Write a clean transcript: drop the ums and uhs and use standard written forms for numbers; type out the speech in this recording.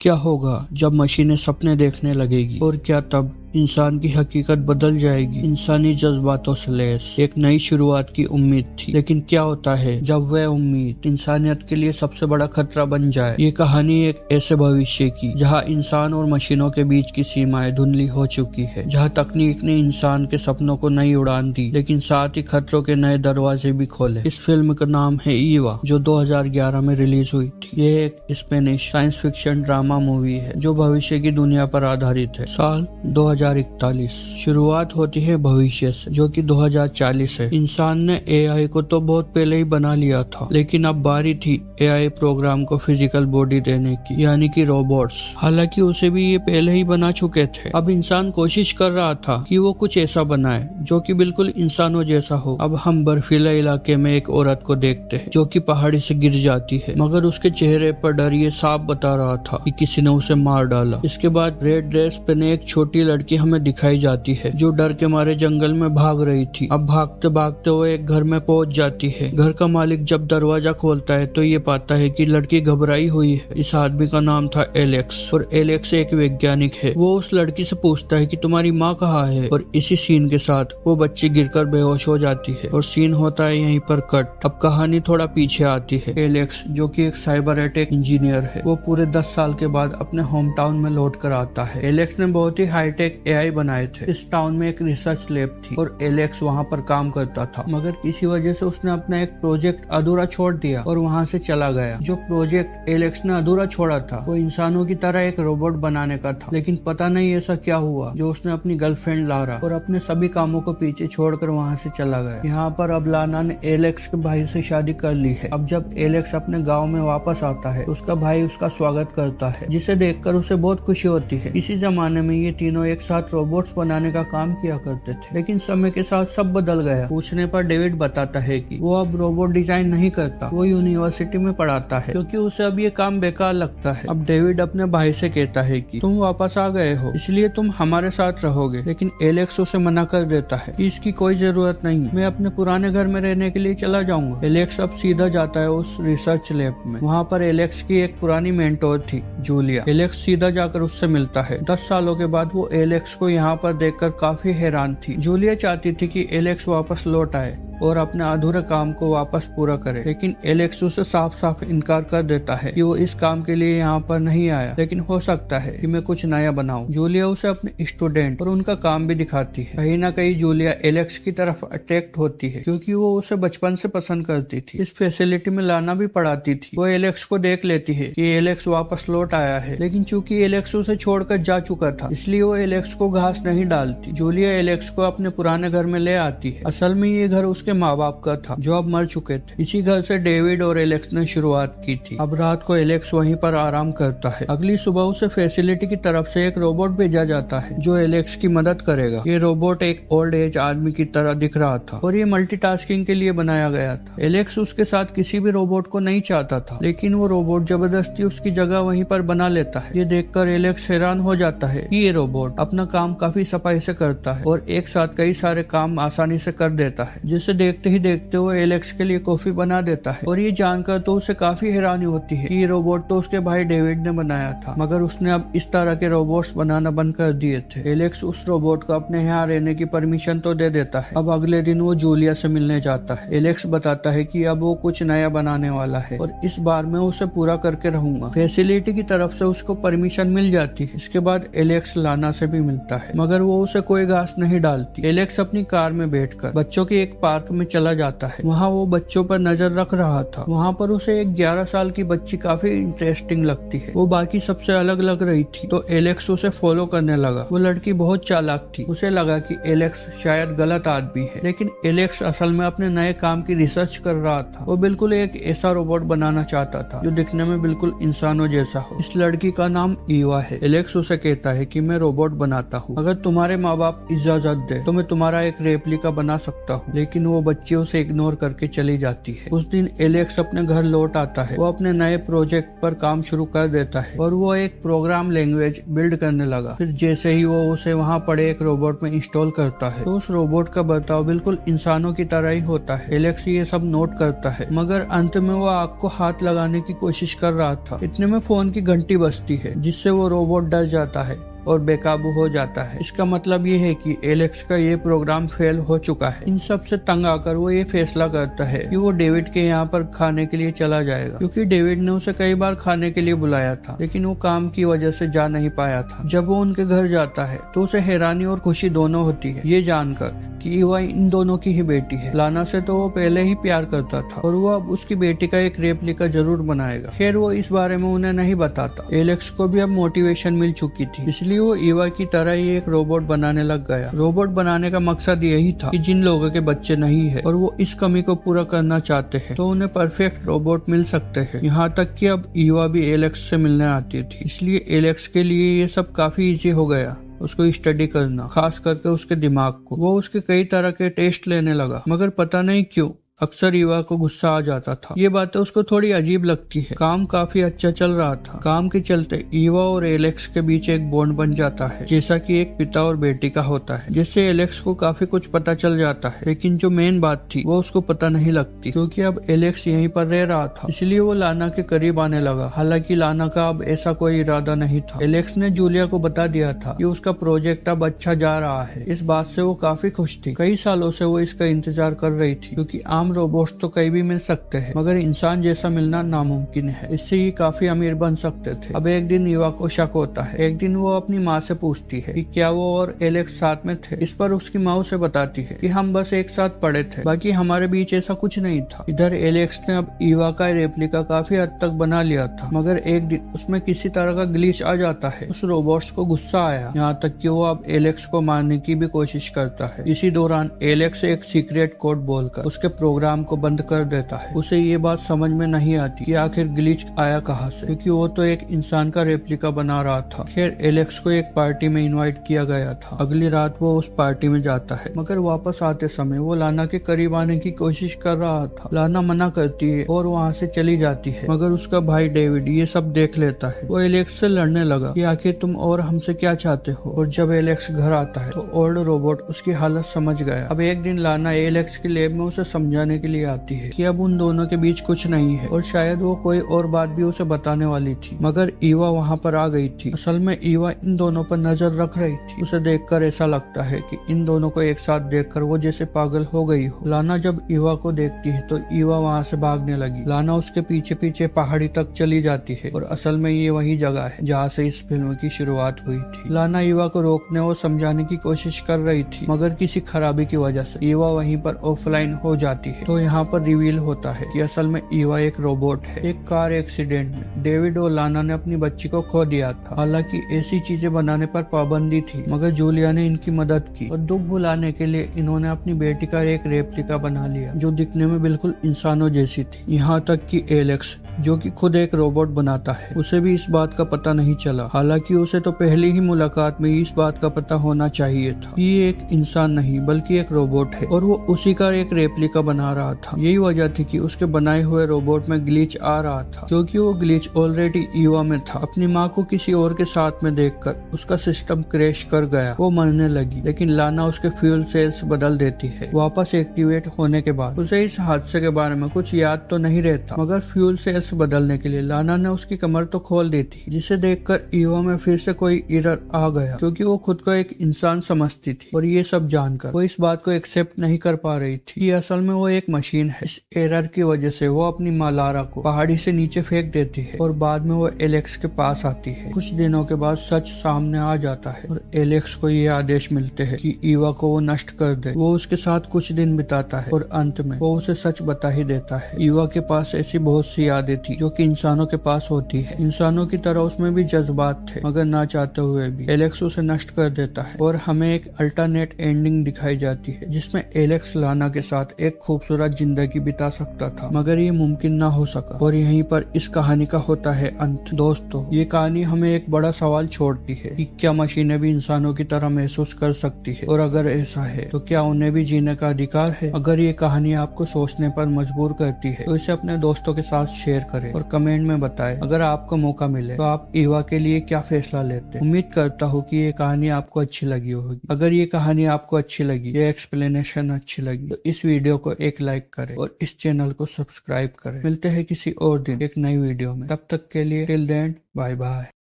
क्या होगा जब मशीनें सपने देखने लगेगी, और क्या तब इंसान की हकीकत बदल जाएगी। इंसानी जज्बातों से लैस एक नई शुरुआत की उम्मीद थी, लेकिन क्या होता है जब वह उम्मीद इंसानियत के लिए सबसे बड़ा खतरा बन जाए। ये कहानी एक ऐसे भविष्य की जहां इंसान और मशीनों के बीच की सीमाएं धुंधली हो चुकी है, जहां तकनीक ने इंसान के सपनों को नई उड़ान दी, लेकिन साथ ही खतरों के नए दरवाजे भी खोले। इस फिल्म का नाम है ईवा, जो 2011 में रिलीज हुई थी। ये एक Spanish science fiction drama movie है जो भविष्य की दुनिया पर आधारित है। साल 2041 शुरुआत होती है भविष्य से, जो कि 2040 है। इंसान ने एआई को तो बहुत पहले ही बना लिया था, लेकिन अब बारी थी एआई प्रोग्राम को फिजिकल बॉडी देने की, यानी कि रोबोट्स। हालांकि उसे भी ये पहले ही बना चुके थे। अब इंसान कोशिश कर रहा था कि वो कुछ ऐसा बनाए जो कि बिल्कुल इंसानों जैसा हो। अब हम बर्फीले इलाके में एक औरत को देखते हैं जो कि पहाड़ी से गिर जाती है, मगर उसके चेहरे पर डर ये साफ बता रहा था कि किसी ने उसे मार डाला। इसके बाद रेड ड्रेस पहने एक छोटी लड़की हमें दिखाई जाती है जो डर के मारे जंगल में भाग रही थी। अब भागते भागते वो एक घर में पहुंच जाती है। घर का मालिक जब दरवाजा खोलता है तो ये पाता है कि लड़की घबराई हुई है। इस आदमी का नाम था एलेक्स, और एलेक्स एक वैज्ञानिक है। वो उस लड़की से पूछता है कि तुम्हारी माँ कहाँ है, और इसी सीन के साथ वो बच्ची गिरकर बेहोश हो जाती है और सीन होता है यहीं पर कट। अब कहानी थोड़ा पीछे आती है। एलेक्स, जो कि एक साइबर अटैक इंजीनियर है, वो पूरे 10 साल के बाद अपने होम टाउन में लौट कर आता है। एलेक्स ने बहुत ही हाईटेक एआई बनाए थे। इस टाउन में एक रिसर्च लैब थी और एलेक्स वहां पर काम करता था, मगर किसी वजह से उसने अपना एक प्रोजेक्ट अधूरा छोड़ दिया और वहां से चला गया। जो प्रोजेक्ट एलेक्स ने अधूरा छोड़ा था वो इंसानों की तरह एक रोबोट बनाने का था, लेकिन पता नहीं ऐसा क्या हुआ जो उसने अपनी गर्लफ्रेंड लारा और अपने सभी कामों को पीछे छोड़कर वहां से चला गया। यहाँ पर अब लाना ने एलेक्स के भाई से शादी कर ली है। अब जब एलेक्स अपने गाँव में वापस आता है, उसका भाई उसका स्वागत करता है, जिसे देखकर उसे बहुत खुशी होती है। इसी जमाने में ये तीनों एक साथ रोबोट्स बनाने का काम किया करते थे, लेकिन समय के साथ सब बदल गया। पूछने पर डेविड बताता है कि वो अब रोबोट डिजाइन नहीं करता, वो यूनिवर्सिटी में पढ़ाता है क्योंकि उसे अब ये काम बेकार लगता है। अब डेविड अपने भाई से कहता है कि तुम वापस आ गए हो इसलिए तुम हमारे साथ रहोगे, लेकिन एलेक्स उसे मना कर देता है कि इसकी कोई जरूरत नहीं, मैं अपने पुराने घर में रहने के लिए चला जाऊंगा। एलेक्स अब सीधा जाता है उस रिसर्च लैब में। वहाँ पर एलेक्स की एक पुरानी मेंटोर थी, जूलिया। एलेक्स सीधा जाकर उससे मिलता है। 10 सालों के बाद वो एलेक्स को यहाँ पर देखकर काफी हैरान थी। जूलिया चाहती थी कि एलेक्स वापस लौट आए और अपने अधूरे काम को वापस पूरा करे, लेकिन एलेक्स उसे साफ साफ इनकार कर देता है कि वो इस काम के लिए यहाँ पर नहीं आया, लेकिन हो सकता है कि मैं कुछ नया बनाऊं। जूलिया उसे अपने स्टूडेंट और उनका काम भी दिखाती है। कहीं ना कहीं जूलिया एलेक्स की तरफ अट्रैक्ट होती है क्योंकि वो उसे बचपन से पसंद करती थी। इस फैसिलिटी में लाना भी पढ़ाती थी। वो एलेक्स को देख लेती है कि एलेक्स वापस लौट आया है, लेकिन चूंकि एलेक्स उसे छोड़कर जा चुका था इसलिए वो एलेक्स को घास नहीं डालती। जूलिया एलेक्स को अपने पुराने घर में ले आती है। असल में ये घर उसके माँ बाप का था जो अब मर चुके थे। इसी घर से डेविड और एलेक्स ने शुरुआत की थी। अब रात को एलेक्स वहीं पर आराम करता है। अगली सुबह उसे फैसिलिटी की तरफ से एक रोबोट भेजा जाता है जो एलेक्स की मदद करेगा। ये रोबोट एक ओल्ड एज आदमी की तरह दिख रहा था और ये मल्टीटास्किंग के लिए बनाया गया था। एलेक्स उसके साथ किसी भी रोबोट को नहीं चाहता था, लेकिन वो रोबोट जबरदस्ती उसकी जगह वहीं पर बना लेता है। ये देखकर एलेक्स हैरान हो जाता है कि ये रोबोट अपना काम काफी सफाई से करता है और एक साथ कई सारे काम आसानी से कर देता है, जिसे देखते ही देखते वो एलेक्स के लिए कॉफी बना देता है। और ये जानकर तो उसे काफी हैरानी होती है कि ये रोबोट तो उसके भाई डेविड ने बनाया था, मगर उसने अब इस तरह के रोबोट्स बनाना बंद कर दिए थे। एलेक्स उस रोबोट को अपने यहाँ रहने की परमिशन तो दे देता है। अब अगले दिन वो जूलिया से मिलने जाता है। एलेक्स बताता है कि अब वो कुछ नया बनाने वाला है और इस बार मैं उसे पूरा करके रहूंगा। फैसिलिटी की तरफ से उसको परमिशन मिल जाती है। इसके बाद एलेक्स लाना से भी मिलता है, मगर वो उसे कोई घास नहीं डालती। एलेक्स अपनी कार में बैठकर बच्चों के एक पार्क में चला जाता है। वहाँ वो बच्चों पर नजर रख रहा था। वहाँ पर उसे एक 11 साल की बच्ची काफी इंटरेस्टिंग लगती है। वो बाकी सबसे अलग लग रही थी तो एलेक्स उसे फॉलो करने लगा। वो लड़की बहुत चालाक थी। उसे लगा कि एलेक्स शायद गलत आदमी है, लेकिन एलेक्स असल में अपने नए काम की रिसर्च कर रहा था। वो बिल्कुल एक ऐसा रोबोट बनाना चाहता था जो दिखने में बिल्कुल इंसानों जैसा हो। इस लड़की का नाम ईवा है। एलेक्स उसे कहता है कि मैं रोबोट बनाता हूँ, अगर तुम्हारे माँ बाप इजाजत दे तो मैं तुम्हारा एक रेप्लिका बना सकता हूँ। लेकिन वो बच्ची उसे इग्नोर करके चली जाती है। उस दिन एलेक्स अपने घर लौट आता है। वो अपने नए प्रोजेक्ट पर काम शुरू कर देता है और वो एक प्रोग्राम लैंग्वेज बिल्ड करने लगा। फिर जैसे ही वो उसे वहाँ पड़े एक रोबोट में इंस्टॉल करता है तो उस रोबोट का बर्ताव बिल्कुल इंसानों की तरह ही होता है। एलेक्स ये सब नोट करता है, मगर अंत में वो आग को हाथ लगाने की कोशिश कर रहा था। इतने में फोन की घंटी बजती है, जिससे वो रोबोट डर जाता है और बेकाबू हो जाता है। इसका मतलब ये है कि एलेक्स का ये प्रोग्राम फेल हो चुका है। इन सब से तंग आकर वो ये फैसला करता है कि वो डेविड के यहाँ पर खाने के लिए चला जाएगा, क्योंकि डेविड ने उसे कई बार खाने के लिए बुलाया था, लेकिन वो काम की वजह से जा नहीं पाया था। जब वो उनके घर जाता है तो उसे हैरानी और खुशी दोनों होती है, ये जानकर कि ईवा इन दोनों की ही बेटी है। लाना से तो वो पहले ही प्यार करता था और वो अब उसकी बेटी का एक रेप्लिका जरूर बनाएगा। खैर वो इस बारे में उन्हें नहीं बताता। एलेक्स को भी अब मोटिवेशन मिल चुकी थी, इसलिए वो ईवा की तरह ही एक रोबोट बनाने लग गया। रोबोट बनाने का मकसद यही था कि जिन लोगों के बच्चे नहीं है और वो इस कमी को पूरा करना चाहते हैं तो उन्हें परफेक्ट रोबोट मिल सकते हैं। यहाँ तक कि अब ईवा भी एलेक्स से मिलने आती थी, इसलिए एलेक्स के लिए ये सब काफी इजी हो गया। उसको स्टडी करना, खास करके उसके दिमाग को। वो उसके कई तरह के टेस्ट लेने लगा, मगर पता नहीं क्यों अक्सर ईवा को गुस्सा आ जाता था। ये बातें उसको थोड़ी अजीब लगती है। काम काफी अच्छा चल रहा था। काम के चलते ईवा और एलेक्स के बीच एक बॉन्ड बन जाता है, जैसा कि एक पिता और बेटी का होता है, जिससे एलेक्स को काफी कुछ पता चल जाता है। लेकिन जो मेन बात थी वो उसको पता नहीं लगती, क्योंकि अब एलेक्स यहीं पर रह रहा था, इसलिए वो लाना के करीब आने लगा। हालांकि लाना का अब ऐसा कोई इरादा नहीं था। एलेक्स ने जूलिया को बता दिया था कि उसका प्रोजेक्ट अब अच्छा जा रहा है। इस बात से वो काफी खुश थी। कई सालों से वो इसका इंतजार कर रही थी, क्योंकि आम रोबोट्स तो कहीं भी मिल सकते हैं, मगर इंसान जैसा मिलना नामुमकिन है। इससे ये काफी अमीर बन सकते थे। अब एक दिन ईवा को शक होता है। एक दिन वो अपनी माँ से पूछती है कि क्या वो और एलेक्स साथ में थे। इस पर उसकी माँ उसे बताती है कि हम बस एक साथ पढ़े थे, बाकी हमारे बीच ऐसा कुछ नहीं था। इधर एलेक्स ने अब ईवा का रेप्लिका काफी हद तक बना लिया था, मगर एक दिन उसमें किसी तरह का ग्लिच आ जाता है। उस रोबोट्स को गुस्सा आया, यहाँ तक कि वो अब एलेक्स को मारने की भी कोशिश करता है। इसी दौरान एलेक्स एक सीक्रेट कोड बोलकर उसके प्रोग्राम को बंद कर देता है। उसे ये बात समझ में नहीं आती कि आखिर ग्लिच आया कहाँ से, क्योंकि वो तो एक इंसान का रेप्लिका बना रहा था। खैर एलेक्स को एक पार्टी में इनवाइट किया गया था। अगली रात वो उस पार्टी में जाता है, मगर वापस आते समय वो लाना के करीब आने की कोशिश कर रहा था। लाना मना करती है और वहाँ से चली जाती है, मगर उसका भाई डेविड ये सब देख लेता है। वो एलेक्स से लड़ने लगा कि आखिर तुम और हमसे क्या चाहते हो। और जब एलेक्स घर आता है तो ओल्ड रोबोट उसकी हालत समझ गया। अब एक दिन लाना एलेक्स की लैब में उसे समझाने के लिए आती है कि अब उन दोनों के बीच कुछ नहीं है, और शायद वो कोई और बात भी उसे बताने वाली थी, मगर ईवा वहाँ पर आ गई थी। असल में ईवा इन दोनों पर नजर रख रही थी। उसे देखकर ऐसा लगता है कि इन दोनों को एक साथ देखकर वो जैसे पागल हो गई हो। लाना जब ईवा को देखती है तो ईवा वहाँ से भागने लगी। लाना उसके पीछे पीछे पहाड़ी तक चली जाती है, और असल में ये वही जगह है जहाँ से इस फिल्म की शुरुआत हुई थी। लाना ईवा को रोकने और समझाने की कोशिश कर रही थी, मगर किसी खराबी की वजह से ईवा वहीं पर ऑफलाइन हो जाती है। तो यहाँ पर रिवील होता है कि असल में ईवा एक रोबोट है। एक कार एक्सीडेंट में डेविड और लाना ने अपनी बच्ची को खो दिया था। हालांकि ऐसी चीजें बनाने पर पाबंदी थी, मगर जूलिया ने इनकी मदद की और दुख भुलाने के लिए इन्होंने अपनी बेटी का एक रेप्लिका बना लिया, जो दिखने में बिल्कुल इंसानों जैसी थी। यहाँ तक कि एलेक्स, जो कि खुद एक रोबोट बनाता है, उसे भी इस बात का पता नहीं चला। हालांकि उसे तो पहली ही मुलाकात में इस बात का पता होना चाहिए था कि ये एक इंसान नहीं बल्कि एक रोबोट है, और वो उसी का एक रेप्लिका बना रहा था। यही वजह थी कि उसके बनाए हुए रोबोट में ग्लिच आ रहा था, क्योंकि वो ग्लिच ऑलरेडी ईवा में था। अपनी माँ को किसी और के साथ में देखकर उसका सिस्टम क्रैश कर गया। वो मरने लगी, लेकिन लाना उसके फ्यूल सेल्स बदल देती है। वापस एक्टिवेट होने के बाद उसे इस हादसे के बारे में कुछ याद तो नहीं रहता, मगर फ्यूल सेल्स बदलने के लिए लाना ने उसकी कमर तो खोल दी थी, जिसे देखकर ईवा में फिर से कोई एरर आ गया, क्योंकि वो खुद को एक इंसान समझती थी। और ये सब जानकर वो इस बात को एक्सेप्ट नहीं कर पा रही थी कि असल में वो एक मशीन है। इस एरर की वजह से वो अपनी माँ लारा को पहाड़ी से नीचे फेंक देती है, और बाद में वो एलेक्स के पास आती है। कुछ दिनों के बाद सच सामने आ जाता है, और एलेक्स को ये आदेश मिलते हैं कि ईवा को वो नष्ट कर दे। वो उसके साथ कुछ दिन बिताता है, और अंत में वो उसे सच बता ही देता है। ईवा के पास ऐसी बहुत सी यादें थी जो कि इंसानों के पास होती है। इंसानों की तरह उसमें भी जज्बात थे, मगर ना चाहते हुए भी एलेक्स उसे नष्ट कर देता है, और हमें एक अल्टरनेट एंडिंग दिखाई जाती है, जिसमें एलेक्स लाना के साथ एक खूबसूरत खूबसूरत जिंदगी बिता सकता था, मगर ये मुमकिन ना हो सका। और यहीं पर इस कहानी का होता है अंत। दोस्तों, ये कहानी हमें एक बड़ा सवाल छोड़ती है कि क्या मशीनें भी इंसानों की तरह महसूस कर सकती है, और अगर ऐसा है तो क्या उन्हें भी जीने का अधिकार है। अगर ये कहानी आपको सोचने पर मजबूर करती है तो इसे अपने दोस्तों के साथ शेयर करें और कमेंट में बताएं अगर आपको मौका मिले तो आप ईवा के लिए क्या फैसला लेते। उम्मीद करता हूँ कि ये कहानी आपको अच्छी लगी होगी। अगर ये कहानी आपको अच्छी लगी, ये एक्सप्लेनेशन अच्छी लगी, तो इस वीडियो को एक लाइक करें और इस चैनल को सब्सक्राइब करें। मिलते हैं किसी और दिन एक नई वीडियो में, तब तक के लिए टिल देन बाय बाय।